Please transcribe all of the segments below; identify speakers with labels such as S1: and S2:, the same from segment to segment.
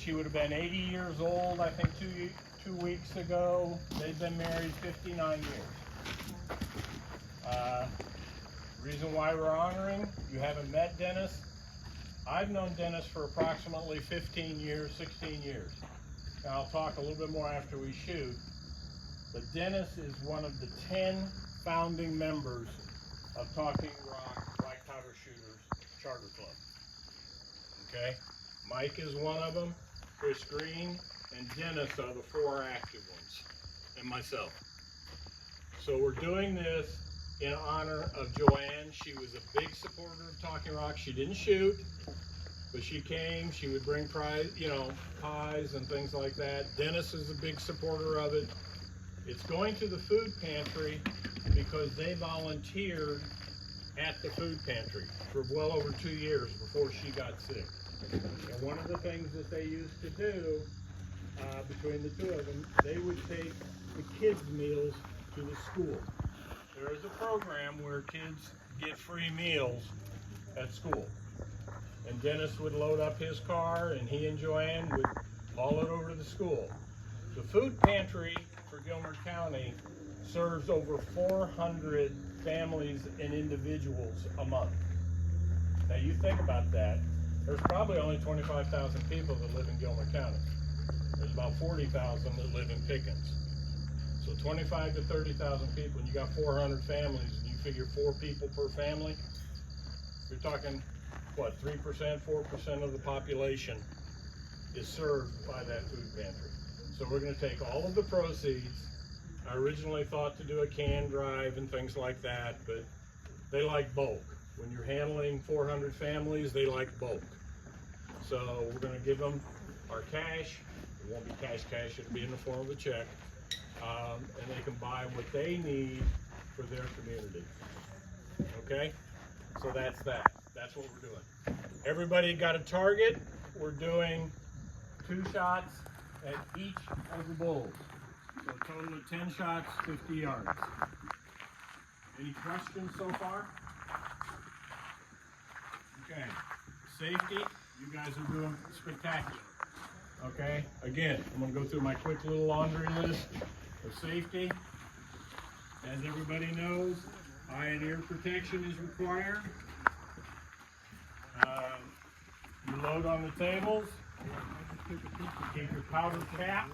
S1: She would have been 80 years old, I think, two weeks ago. They've been married 59 years. Reason why we're honoring, you haven't met Dennis. I've known Dennis for approximately 15 years, 16 years. Now I'll talk a little bit more after we shoot, but Dennis is one of the 10 founding members of Talking Rock BlackPowder Shooters Charter Club. Okay? Mike is one of them, Chris Green, and Dennis are the 4 active ones, and myself. So we're doing this in honor of Joanne. She was a big supporter of Talking Rock. She didn't shoot, but she came. She would bring pies and things like that. Dennis is a big supporter of it. It's going to the food pantry because they volunteered at the food pantry for well over 2 years before she got sick. And one of the things that they used to do, between the two of them, they would take the kids' meals to the school. There is a program where kids get free meals at school. And Dennis would load up his car and he and Joanne would haul it over to the school. The food pantry for Gilmer County serves over 400 families and individuals a month. Now you think about that. There's probably only 25,000 people that live in Gilmer County. There's about 40,000 that live in Pickens. So 25 to 30,000 people, and you got 400 families, and you figure 4 people per family, you're talking, what, 3%, 4% of the population is served by that food pantry. So we're gonna take all of the proceeds. I originally thought to do a can drive and things like that, but they like bulk. When you're handling 400 families, they like bulk. So we're gonna give them our cash. It won't be cash, it'll be in the form of a check. And they can buy what they need for their community. Okay? So that's that. That's what we're doing. Everybody got a target. We're doing 2 shots at each of the bulls. So a total of 10 shots, 50 yards. Any questions so far? Okay. Safety, you guys are doing spectacular. Okay? Again, I'm going to go through my quick little laundry list of safety. As everybody knows, eye and ear protection is required. You load on the tables. Keep your powder cap.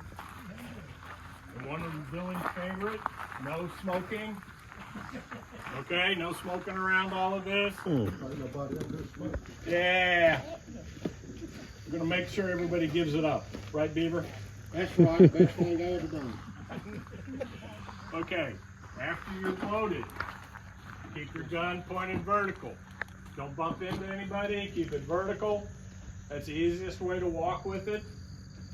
S1: And one of Billy's favorite, no smoking. Okay, no smoking around all of this. Yeah. We're gonna make sure everybody gives it up. Right, Beaver?
S2: That's right, best thing I ever done.
S1: Okay, after you're loaded, keep your gun pointed vertical. Don't bump into anybody, keep it vertical. That's the easiest way to walk with it.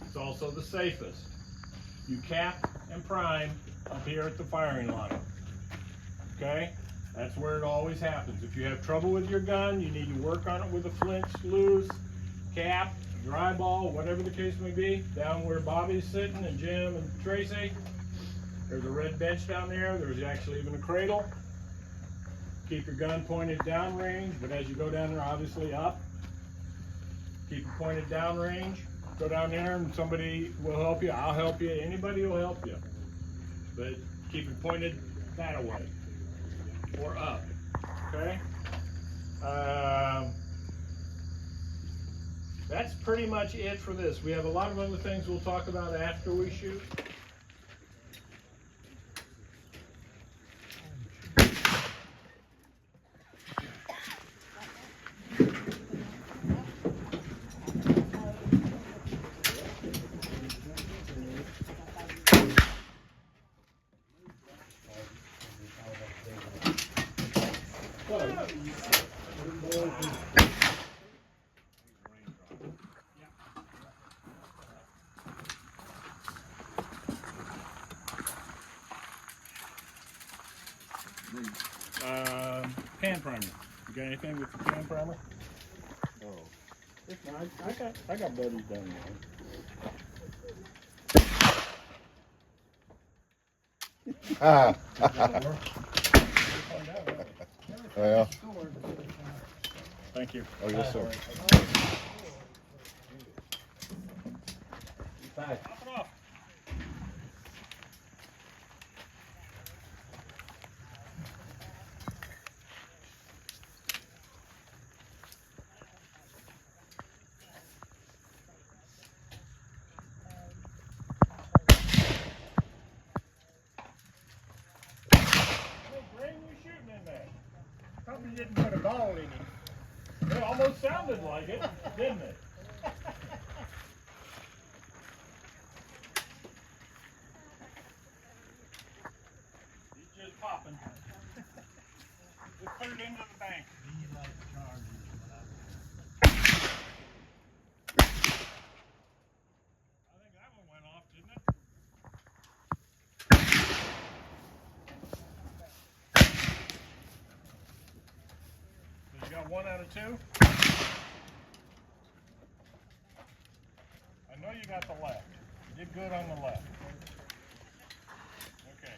S1: It's also the safest. You cap and prime up here at the firing line. Okay? That's where it always happens. If you have trouble with your gun, you need to work on it with a flinch loose, cap, dry ball, whatever the case may be. Down where Bobby's sitting and Jim and Tracy, there's a red bench down there. There's actually even a cradle. Keep your gun pointed downrange, but as you go down there, obviously up. Keep it pointed downrange. Go down there and somebody will help you. I'll help you. Anybody will help you. But keep it pointed that way or up. Okay? That's pretty much it for this. We have a lot of other things we'll talk about after we shoot. Pan primer. You got anything with the pan primer? Oh, if not, I got buddies down
S3: Ah. Well.
S1: Thank you.
S3: Oh, yes, sir.
S1: Top it off.
S2: Probably didn't put a ball in him.
S1: It almost sounded like it, didn't it? He's just popping. Just put it into the bank. I think that one went off, didn't it? So you got 1 out of 2? I know you got the left. You did good on the left. Okay.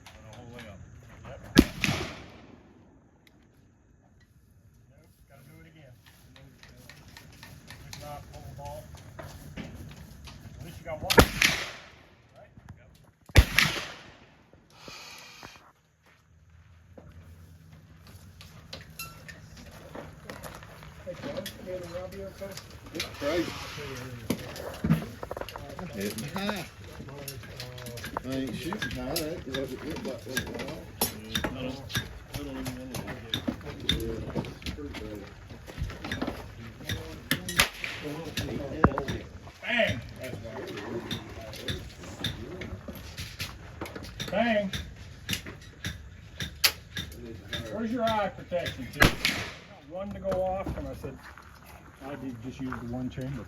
S1: The whole way up. Yep. Nope. Gotta do it again. Good knock, pull the ball. At least you got 1. Right? Yep.
S2: Hey, John, you and Robbie okay?
S3: It's crazy. Hitting high. I ain't shooting high. That doesn't look like what's going on.
S1: I don't even know what I did.
S3: Yeah, it's pretty bad.
S1: Bang! Bang! Where's your eye protection, Tim? One to go off, and I said, I did just use the one chamber,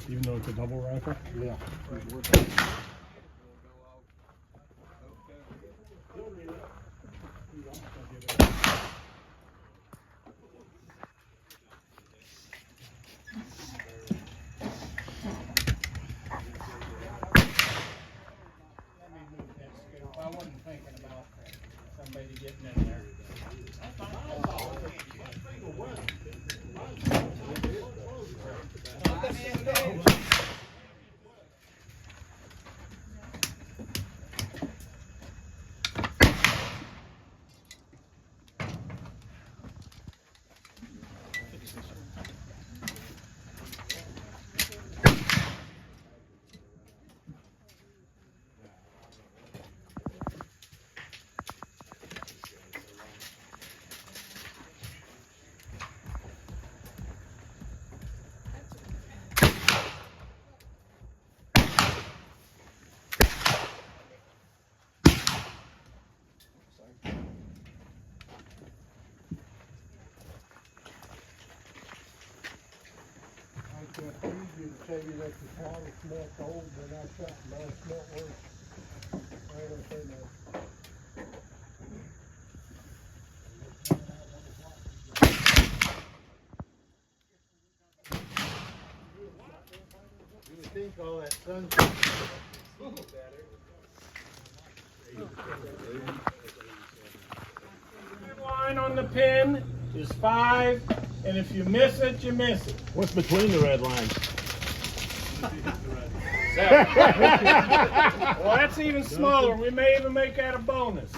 S1: even though it's a double rifle.
S2: Yeah. I wasn't thinking about somebody getting in there. It's easy to tell you that the powder smelled old, but I shot mine smelled worse. I ain't gonna say no.
S3: You would think all that sunshine.
S1: The line on the pin is 5, and if you miss it, you miss it.
S4: What's between the red lines?
S1: Well, that's even smaller. We may even make that a bonus.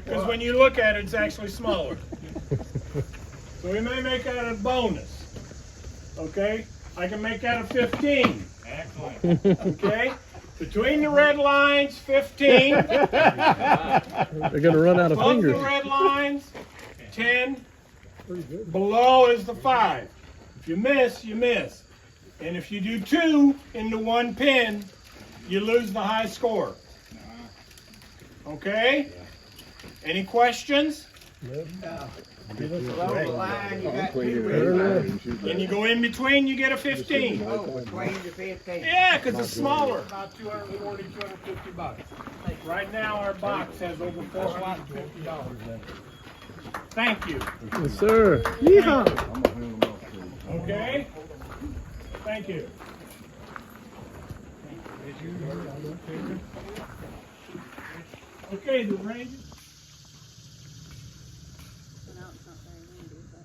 S1: Because when you look at it, it's actually smaller. So we may make that a bonus. Okay? I can make that a 15. Excellent. Okay? Between the red lines, 15.
S4: They're gonna run out of
S1: Above
S4: fingers.
S1: the red lines, 10. Below is the 5. If you miss, you miss. And if you do 2 into one pin, you lose the high score. Okay? Any questions?
S2: Below the line, you got 2 red lines.
S1: And you go in between, you get a 15.
S2: Oh, between the 15.
S1: Yeah, because it's smaller.
S2: About 240, 250 bucks.
S1: Right now, our box has over $450 in it. Thank you.
S4: Yes, sir. Yeehaw.
S1: Okay? Thank you. Okay, the range.
S5: Well, now it's not very windy, but.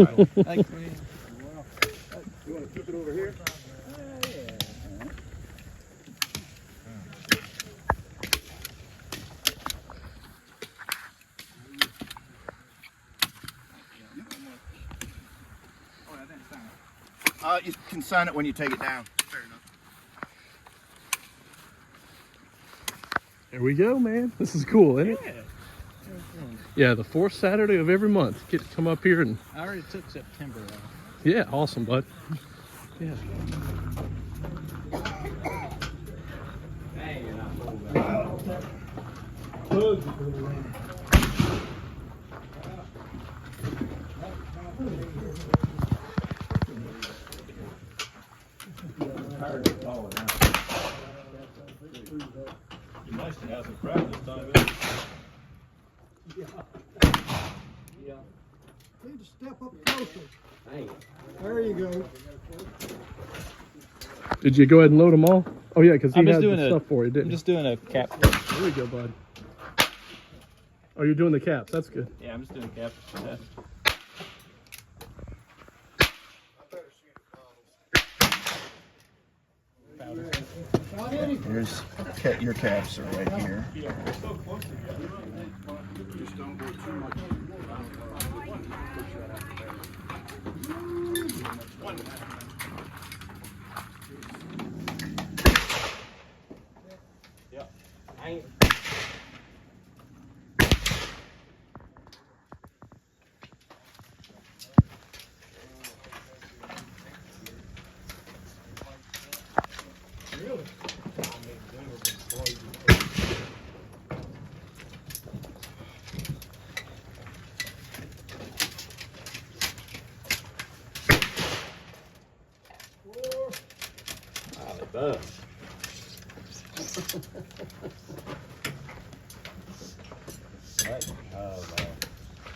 S3: Thank you. You want to keep it over here? You can sign it when you take it down. Fair enough.
S4: There we go, man. This is cool, isn't it? Yeah, the 4th Saturday of every month. Get to come up here and.
S6: I already took September off.
S4: Yeah, awesome, bud. Yeah.
S1: You nice to have some crowd this time,
S2: Need to step up closer. There you go.
S4: Did you go ahead and load them all? Oh yeah, because he
S6: I'm just
S4: had
S6: doing
S4: the
S6: a-
S4: stuff for you, didn't
S6: I'm just doing a cap.
S4: There you go, bud. Oh, you're doing the caps. That's good.
S6: Yeah, I'm just doing a cap.
S3: Here's your caps are right here.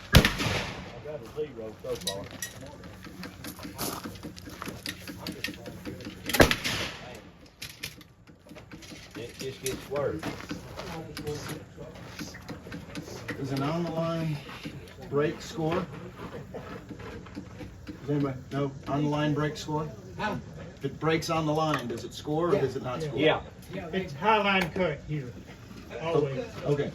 S1: I've got a zero so far.
S6: It just gets worse.
S3: Is an on the line brake score? Does anybody know on the line brake score? If it breaks on the line, does it score or does it not score?
S6: Yeah.
S2: It's high line cut here. Always.
S3: Okay.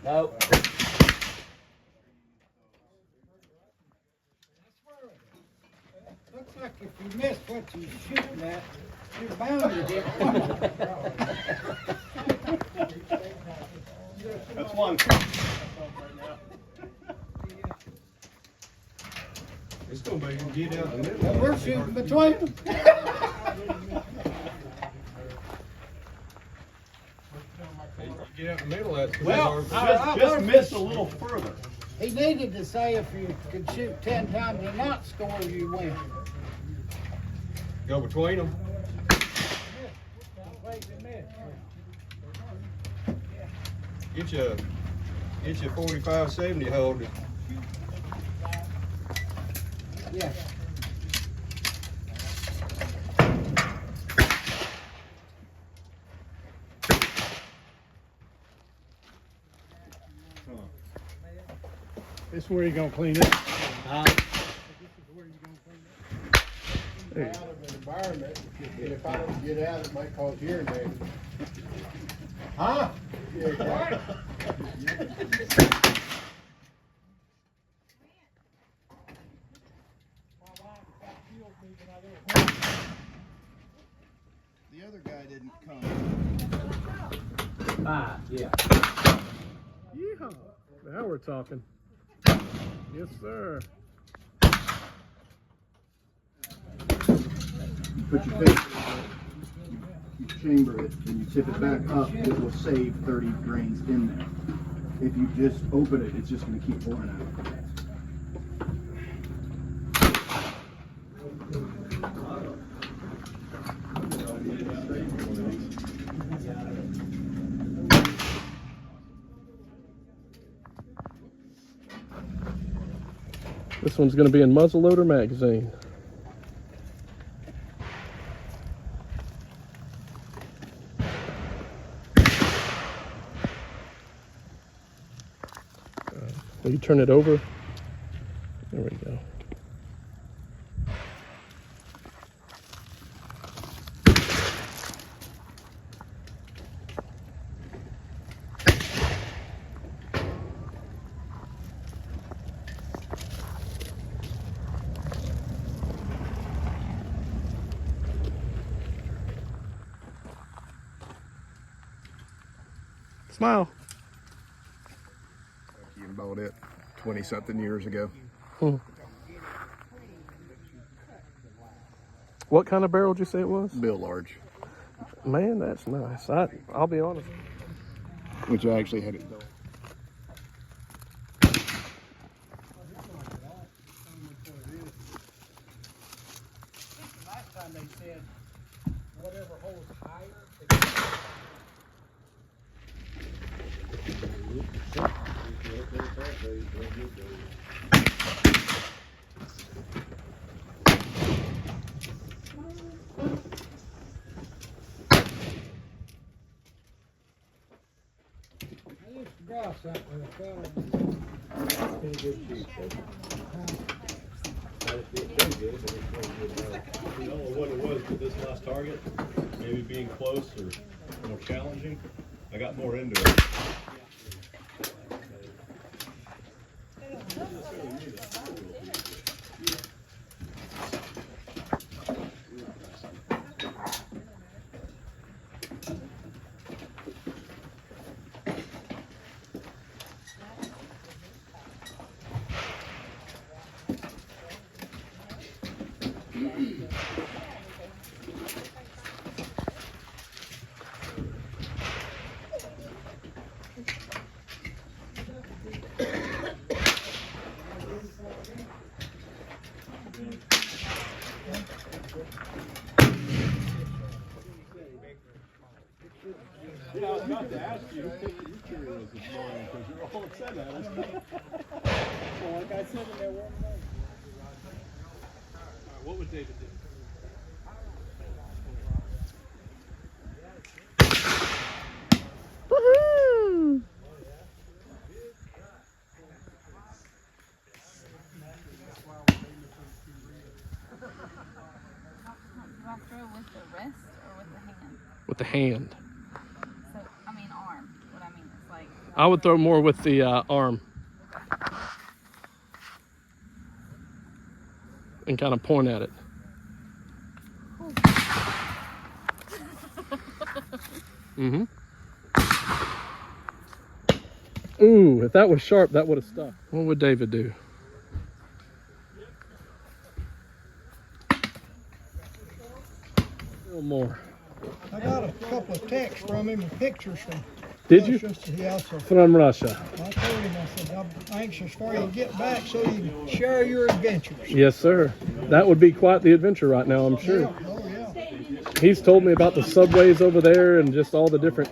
S6: No.
S2: Looks like if you miss what you're shooting at, you're bound to hit one.
S1: That's one.
S3: It's gonna make them get out the middle.
S2: We're shooting between them.
S3: Get out the middle, that's
S1: Well, just miss a little further.
S2: He needed to say if you could shoot 10 times and not score, you win.
S3: Go between them. Get you a 45-70 hold.
S2: Yeah. This is where you're gonna clean it.
S4: Hey.
S2: Out of an environment, if I don't get out, it might cause urinating. Huh? Yeah, exactly.
S3: The other guy didn't come.
S6: Yeah.
S4: Yeehaw. Now we're talking. Yes, sir.
S3: You put your face, you chamber it, and you tip it back up, it will save 30 grains in there. If you just open it, it's just going to keep pouring out.
S4: This one's going to be in muzzleloader magazine. Will you turn it over? There we go. Smile.
S3: You bought it 20-something years ago.
S4: Hmm. What kind of barrel did you say it was?
S3: Bill large.
S4: Man, that's nice. I'll be honest.
S3: Which I actually had it built.
S2: Last time they said, whatever holds higher. I used to grouse that when I fell in.
S6: Pretty good shoot, Not if it's too good, but it's pretty good.
S1: I don't know what it was, but this last target, maybe being close or more challenging, I got more into it. Yeah, I was about to ask you what your tree was this morning because you're all upset at us.
S2: Well, like I said in there one day.
S4: What would David do?
S5: Woohoo! Do I throw with the wrist or with the hand?
S4: With the hand.
S5: So, I mean arm. What I mean is like.
S4: I would throw more with the arm. And kind of point at it. Mm-hmm. Ooh, if that was sharp, that would have stuck. What would David do? A little more.
S2: I got a couple of texts from him and pictures from.
S4: Did you?
S2: Yeah, so
S4: From Russia.
S2: I told him, I said, I'm anxious for you to get back so you can share your adventures.
S4: Yes, sir. That would be quite the adventure right now, I'm sure.
S2: Yeah, oh yeah.
S4: He's told me about the subways over there and just all the different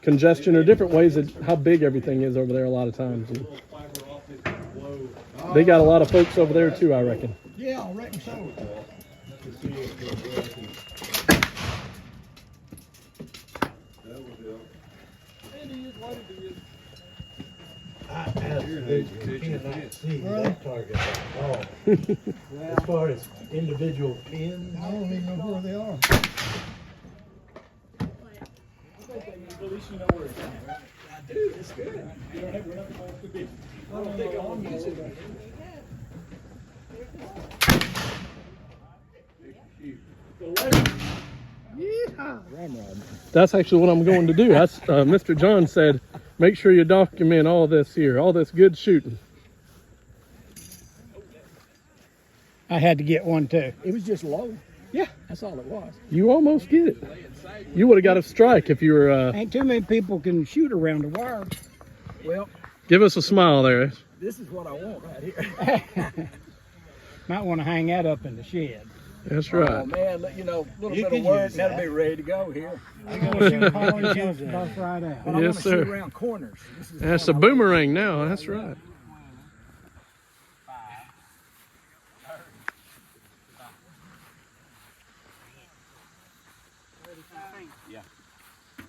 S4: congestion or different ways that how big everything is over there a lot of times. And they got a lot of folks over there too, I reckon.
S2: Yeah, I reckon so. Really?
S7: Target at all. As far as individual pins,
S2: I don't even know where they are.
S1: At least you know where it's at. I do, it's good. You don't have, we're not supposed to be. I don't think I'll use it.
S4: That's actually what I'm going to do. That's, Mr. John said, make sure you document all this here, all this good shooting.
S2: I had to get one too.
S7: it was just low.
S2: Yeah.
S7: That's all it was.
S4: You almost get it. You would have got a strike if you were.
S2: Ain't too many people can shoot around the wire.
S7: Well,
S4: Give us a smile there.
S7: this is what I want right here.
S2: Might want to hang that up in the shed.
S4: That's
S7: Oh
S4: right.
S7: man, look, you know, a little
S2: You
S7: bit
S2: could
S7: of work,
S2: use
S7: and that'll
S2: that.
S7: be ready to go here.
S2: I gotta shoot Polly shots about right out.
S7: But I
S4: Yes,
S7: want to
S4: sir.
S7: shoot around corners. This is
S4: That's a
S7: what I like.
S4: boomerang now. That's right.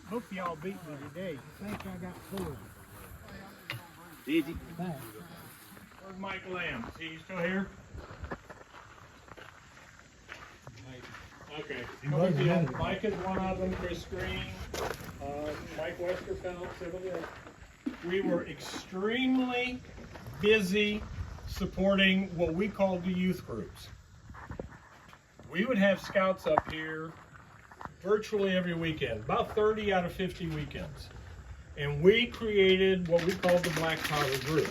S2: Hope y'all beat me today. I think I got 4.
S6: Easy.
S1: Where's Mike Lamb? Is he still here? Okay. Mike is one of them, Chris Green, Mike Westerfeld, several others. We were extremely busy supporting what we called the youth groups. We would have scouts up here virtually every weekend, about 30 out of 50 weekends. And we created what we called the Black Powder Group.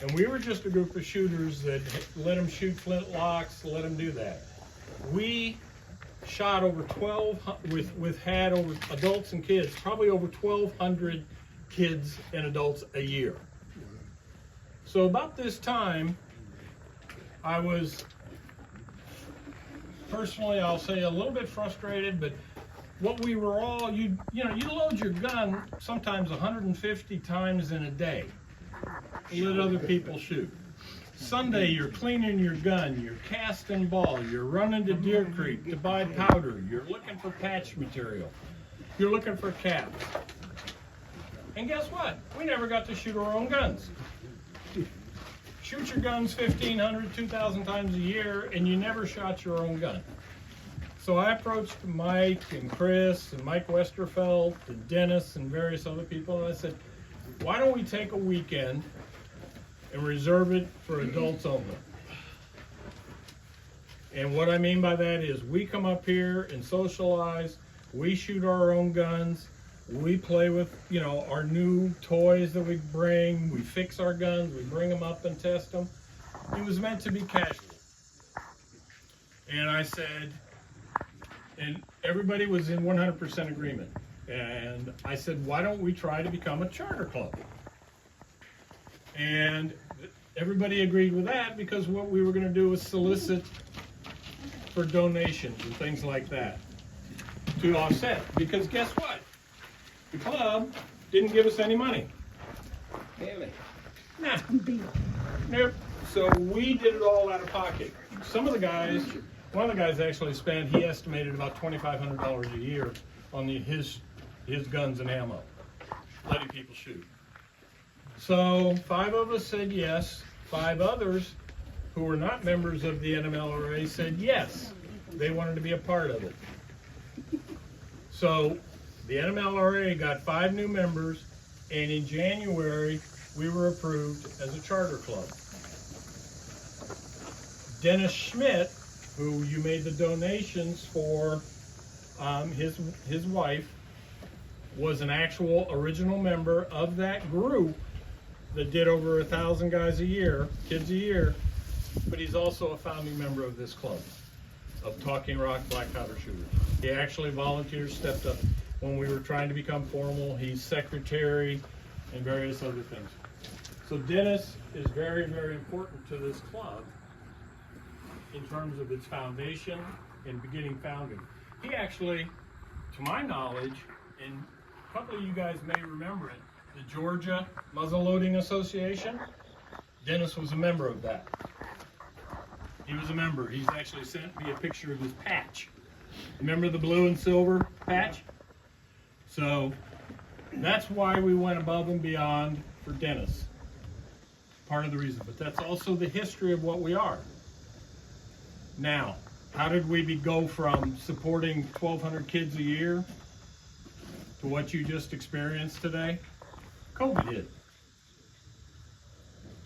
S1: And we were just a group of shooters that let them shoot flintlocks, let them do that. We shot over 1,200, had over adults and kids, probably over 1,200 kids and adults a year. So about this time, I was personally, I'll say, a little bit frustrated, but what we were all, you load your gun sometimes 150 times in a day. Let other people shoot. Sunday, you're cleaning your gun, you're casting ball, you're running to Deercreek to buy powder, you're looking for patch material, you're looking for caps. And guess what? We never got to shoot our own guns. Shoot your guns 1,500, 2,000 times a year, and you never shot your own gun. So I approached Mike and Chris and Mike Westerfeld and Dennis and various other people, and I said, why don't we take a weekend and reserve it for adults only? And what I mean by that is we come up here and socialize, we shoot our own guns, we play with, our new toys that we bring, we fix our guns, we bring them up and test them. It was meant to be casual. And I said, and everybody was in 100% agreement. And I said, why don't we try to become a charter club? And everybody agreed with that because what we were going to do was solicit for donations and things like that to offset. Because guess what? The club didn't give us any money.
S6: Really?
S1: Nah. Nope. So we did it all out of pocket. Some of the guys, one of the guys actually spent, he estimated about $2,500 a year on his guns and ammo, letting people shoot. So 5 of us said yes. 5 others who were not members of the NMLRA said yes. They wanted to be a part of it. So the NMLRA got 5 new members, and in January, we were approved as a charter club. Dennis Schmidt, who you made the donations for, his wife, was an actual original member of that group that did over 1,000 kids a year, but he's also a founding member of this club, of Talking Rock BlackPowder Shooters. He actually volunteered, stepped up when we were trying to become formal. He's secretary and various other things. So Dennis is very, very important to this club in terms of its foundation and beginning founding. He actually, to my knowledge, and a couple of you guys may remember it, the Georgia Muzzleloading Association, Dennis was a member of that. He was a member. He's actually sent me a picture of his patch. Remember the blue and silver patch? So that's why we went above and beyond for Dennis. Part of the reason, but that's also the history of what we are. Now, how did we go from supporting 1,200 kids a year to what you just experienced today? COVID hit.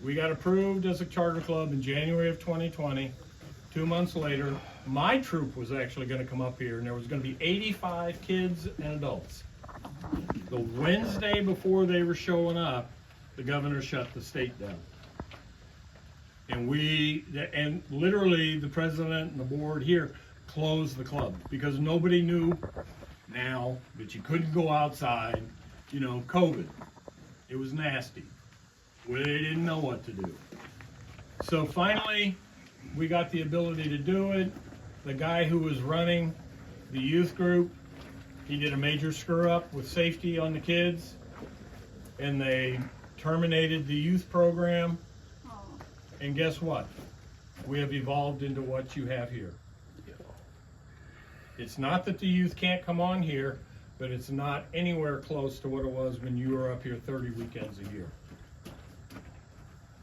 S1: We got approved as a charter club in January of 2020. 2 months later, my troop was actually going to come up here, and there was going to be 85 kids and adults. The Wednesday before they were showing up, the governor shut the state down. And literally the president and the board here closed the club because nobody knew now that you couldn't go outside, COVID. It was nasty. They didn't know what to do. So finally, we got the ability to do it. The guy who was running the youth group, he did a major screw up with safety on the kids, and they terminated the youth program. And guess what? We have evolved into what you have here. It's not that the youth can't come on here, but it's not anywhere close to what it was when you were up here 30 weekends a year.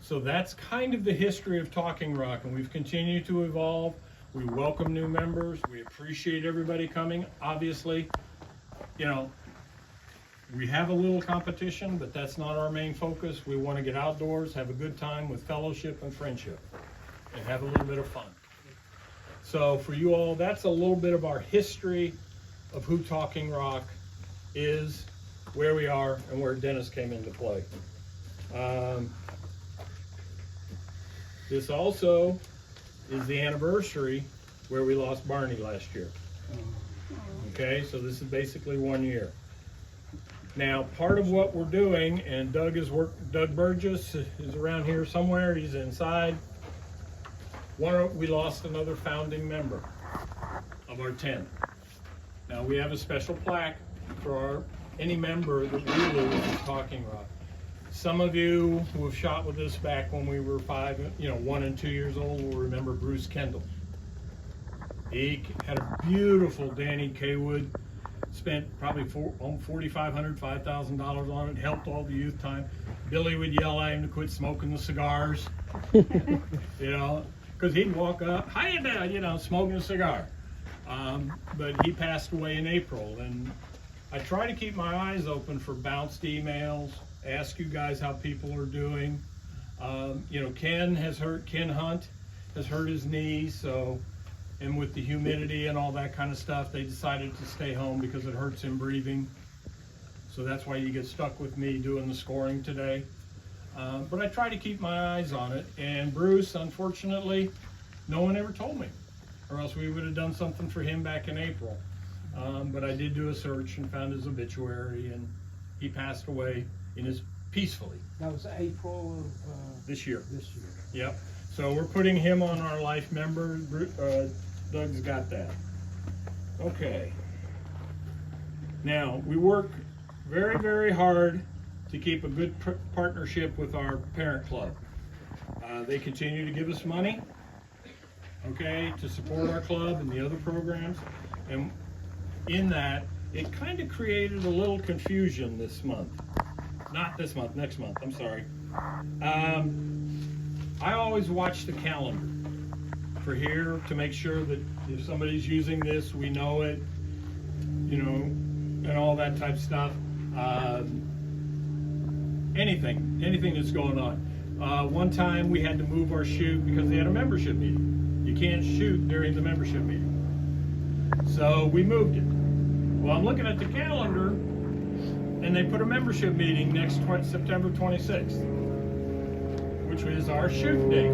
S1: So that's kind of the history of Talking Rock, and we've continued to evolve. We welcome new members. We appreciate everybody coming. Obviously, you know, we have a little competition, but that's not our main focus. We want to get outdoors, have a good time with fellowship and friendship, and have a little bit of fun. So for you all, that's a little bit of our history of who Talking Rock is, where we are, and where Dennis came into play. This also is the anniversary where we lost Barney last year. Okay, so this is basically 1 year. Now, part of what we're doing, and Doug Burgess is around here somewhere, he's inside. We lost another founding member of our 10. Now, we have a special plaque for any member that we lose is Talking Rock. Some of you who have shot with us back when we were 1 and 2 years old will remember Bruce Kendall. He had a beautiful Danny Kaywood, spent probably $4,500, $5,000 on it, helped all the youth time. Billy would yell at him to quit smoking the cigars, you know, because he'd walk up, how you doing, you know, smoking a cigar. But he passed away in April, and I try to keep my eyes open for bounced emails, ask you guys how people are doing. You know, Ken Hunt has hurt his knee, so, and with the humidity and all that kind of stuff, they decided to stay home because it hurts him breathing. So that's why you get stuck with me doing the scoring today. But I try to keep my eyes on it. And Bruce, unfortunately, no one ever told me, or else we would have done something for him back in April. But I did do a search and found his obituary, and he passed away peacefully.
S2: That was April of
S1: this year.
S2: this year.
S1: Yep. So we're putting him on our life member. Doug's got that. Okay. Now, we work very, very hard to keep a good partnership with our parent club. They continue to give us money, okay, to support our club and the other programs. And in that, it kind of created a little confusion this month. Not this month, next month, I'm sorry. I always watch the calendar for here to make sure that if somebody's using this, we know it, you know, and all that type of stuff. Anything that's going on. One time we had to move our shoot because they had a membership meeting. You can't shoot during the membership meeting. So we moved it. Well, I'm looking at the calendar, and they put a membership meeting next September 26th, which is our shoot date.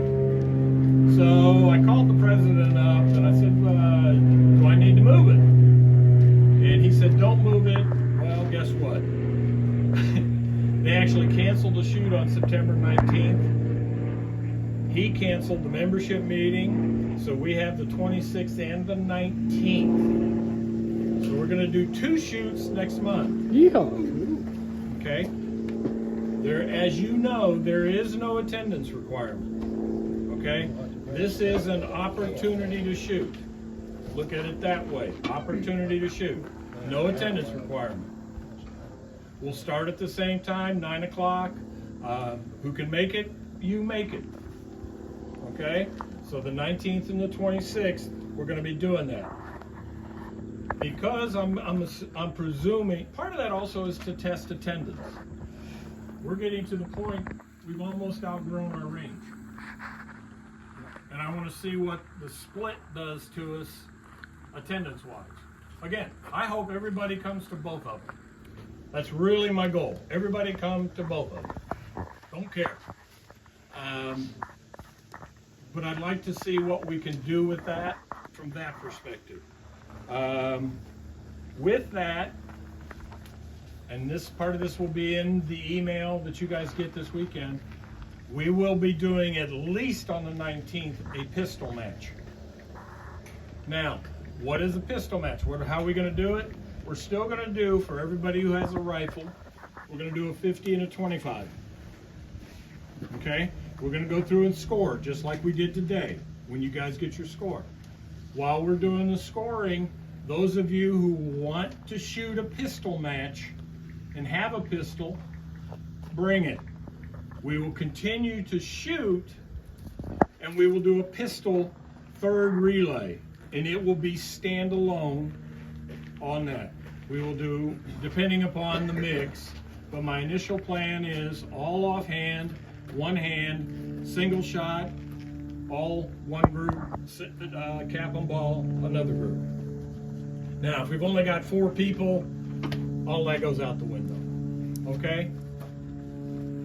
S1: So I called the president up and I said, do I need to move it? And he said, don't move it. Well, guess what? They actually canceled the shoot on September 19th. He canceled the membership meeting, so we have the 26th and the 19th. So we're gonna do 2 shoots next month.
S4: Yeehaw.
S1: Okay? As you know, there is no attendance requirement. Okay? This is an opportunity to shoot. Look at it that way. Opportunity to shoot. No attendance requirement. We'll start at the same time, 9 o'clock. Who can make it? You make it. Okay? So the 19th and the 26th, we're going to be doing that. Because I'm presuming, part of that also is to test attendance. We're getting to the point, we've almost outgrown our range. And I want to see what the split does to us attendance-wise. Again, I hope everybody comes to both of them. That's really my goal. Everybody come to both of them. Don't care. But I'd like to see what we can do with that from that perspective. With that, and this part of this will be in the email that you guys get this weekend, we will be doing at least on the 19th a pistol match. Now, what is a pistol match? How are we going to do it? We're still going to do, for everybody who has a rifle, we're going to do a 50 and a 25. Okay? We're going to go through and score, just like we did today, when you guys get your score. While we're doing the scoring, those of you who want to shoot a pistol match and have a pistol, bring it. We will continue to shoot, and we will do a pistol third relay, and it will be standalone on that. We will do, depending upon the mix, but my initial plan is all offhand, one hand, single shot, all one group, cap and ball, another group. Now, if we've only got 4 people, all that goes out the window, okay?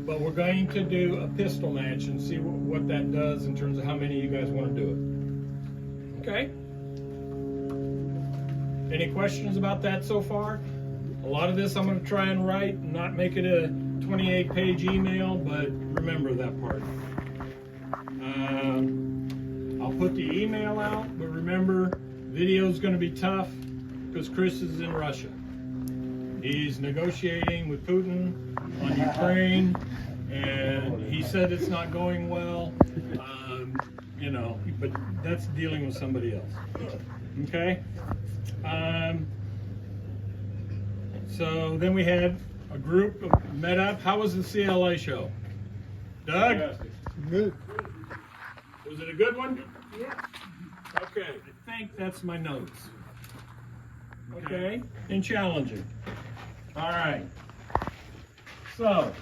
S1: But we're going to do a pistol match and see what that does in terms of how many of you guys want to do it. Okay? Any questions about that so far? A lot of this I'm going to try and write and not make it a 28-page email, but remember that part. I'll put the email out, but remember, video's going to be tough because Chris is in Russia. He's negotiating with Putin on Ukraine, and he said it's not going well, you know, but that's dealing with somebody else. Okay? So then we had a group met up. How was the CLA show? Doug?
S2: Good.
S1: Was it a good one? Yeah. Okay, I think that's my notes. Okay, and challenging. All right. So,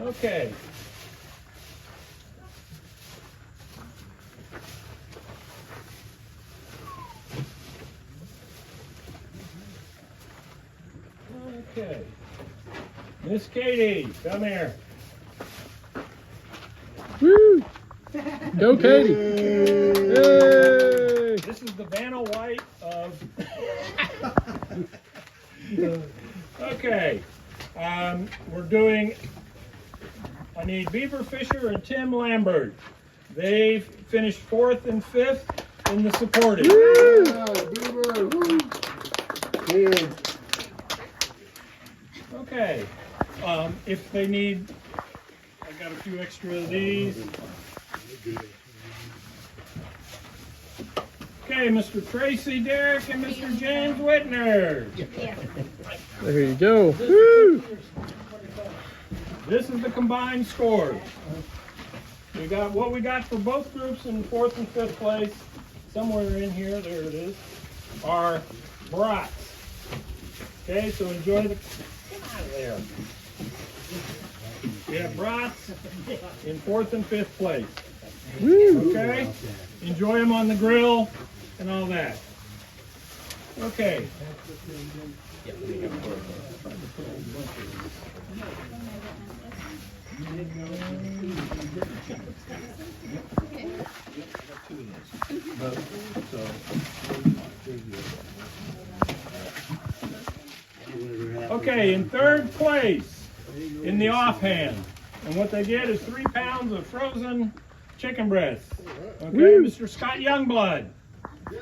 S1: okay. Okay. Miss Katie, come here.
S4: Woo! Go, Katie! Yay!
S1: This is the Vanna White of. Okay. We're doing. I need Beaver Fisher and Tim Lambert. They finished 4th and 5th in the supported. Okay. If they need, I got a few extra of these. Okay, Mr. Tracy Derrick and Mr. James Whitner.
S4: There you go. Woo!
S1: This is the combined scores. We got what we got for both groups in 4th and 5th place. Somewhere in here, there it is, are brats. Okay, so enjoy the. Come out of there. We have brats in 4th and 5th place. Okay, enjoy them on the grill and all that. Okay. Okay, in 3rd place in the offhand, and what they get is 3 pounds of frozen chicken breasts. Okay,
S4: Woo.
S1: Mr. Scott Youngblood.
S4: Yay!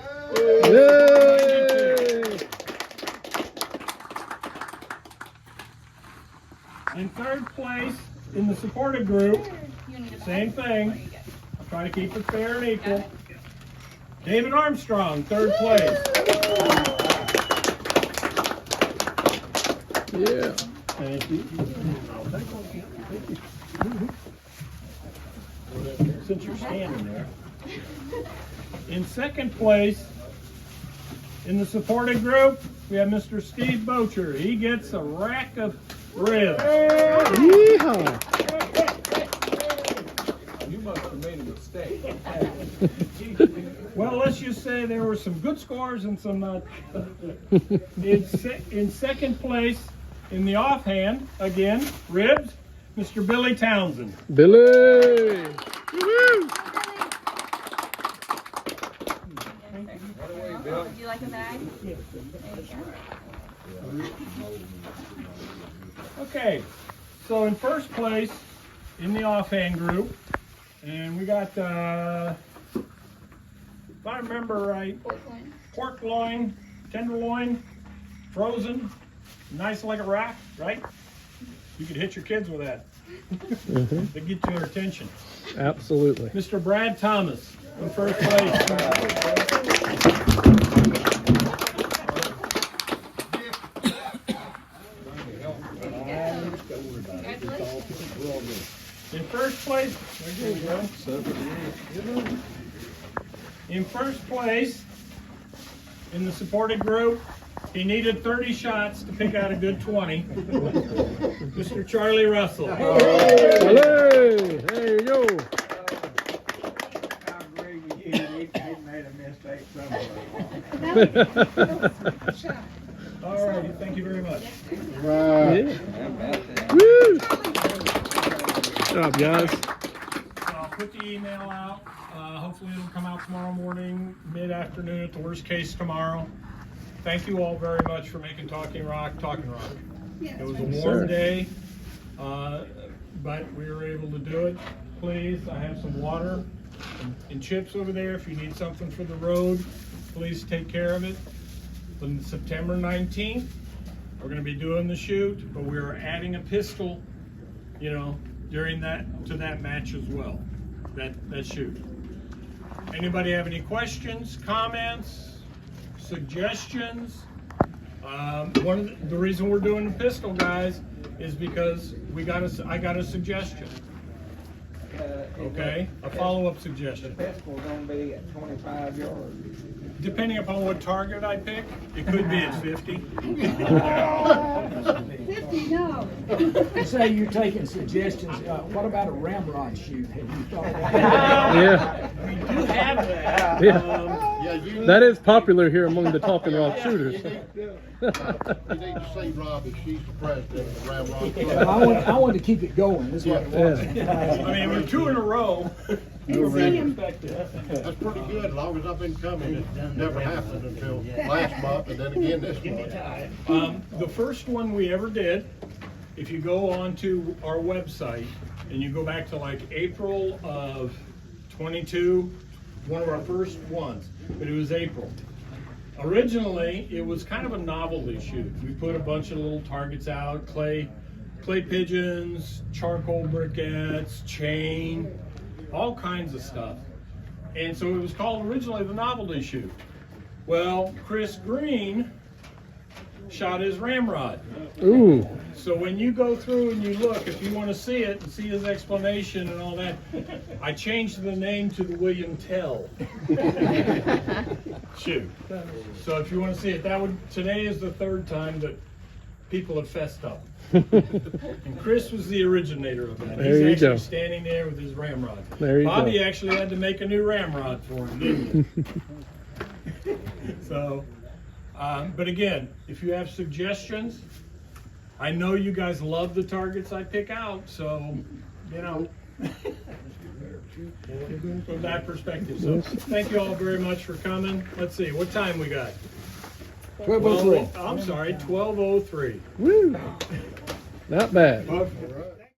S1: In 3rd place in the supported group, same thing. I'll try to keep it fair and equal. David Armstrong, 3rd place.
S4: Yeah.
S1: Thank you. Since you're standing there. In 2nd place, in the supported group, we have Mr. Steve Bocher. He gets a rack of ribs.
S4: Yeehaw!
S6: You must have made a mistake.
S1: Well, let's just say there were some good scores and some not. In 2nd place, in the offhand, again, ribs, Mr. Billy Townsend.
S4: Billy! Woo-hoo!
S5: Would you like a bag? There you go.
S1: Okay, so in 1st place in the offhand group, and we got, if I remember right, pork loin, tenderloin, frozen, nice like a rack, right? You could hit your kids with that. They get your attention.
S4: Absolutely.
S1: Mr. Brad Thomas in 1st place. In first place, there you go. In first place, in the supported group, he needed 30 shots to pick out a good 20. Mr. Charlie Russell.
S4: Hello. There you go.
S8: I agree with you. He made a mistake somewhere.
S1: All righty, thank you very much.
S4: Yeah. Woo. Good job, guys.
S1: So I'll put the email out. Hopefully it'll come out tomorrow morning, mid-afternoon at the worst case tomorrow. Thank you all very much for making Talking Rock. It was a warm day, but we were able to do it. Please, I have some water and chips over there. If you need something for the road, please take care of it. On September 19th, we're going to be doing the shoot, but we're adding a pistol, during that match as well, that shoot. Anybody have any questions, comments, suggestions? The reason we're doing the pistol, guys, is because I got a suggestion. Okay, a follow-up suggestion.
S8: The pistol gonna be at 25 yards.
S1: Depending upon what target I pick, it could be at 50.
S9: 50, no.
S10: You say you're taking suggestions. What about a ramrod shoot? Have you thought about
S4: Yeah.
S1: We do have that.
S4: Yeah. That is popular here among the Talking Rock shooters.
S2: You need to see Rob if she's the president of the Ramrod Club.
S10: I want to keep it going. That's what it was.
S1: I mean, we're 2 in a row.
S2: That's pretty good, as long as I've been coming. It never happened until last month, and then again this month.
S1: The first one we ever did, if you go onto our website and you go back to like April of 22, one of our first ones, but it was April. Originally, it was kind of a novelty shoot. We put a bunch of little targets out, clay pigeons, charcoal briquettes, chain, all kinds of stuff. And so it was called originally the novelty shoot. Well, Chris Green shot his ramrod.
S4: Ooh.
S1: So when you go through and you look, if you want to see it and see his explanation and all that, I changed the name to the William Tell shoot. So if you want to see it, today is the 3rd time that people have fessed up. And Chris was the originator of that.
S4: There you
S1: He's actually
S4: go.
S1: standing there with his ramrod.
S4: There you
S1: Bobby
S4: go.
S1: actually had to make a new ramrod for him, didn't he? So, but again, if you have suggestions, I know you guys love the targets I pick out, so, from that perspective. So thank you all very much for coming. Let's see, what time we got?
S10: 12:03.
S1: I'm sorry, 12:03.
S4: Woo. Not bad.
S1: Okay.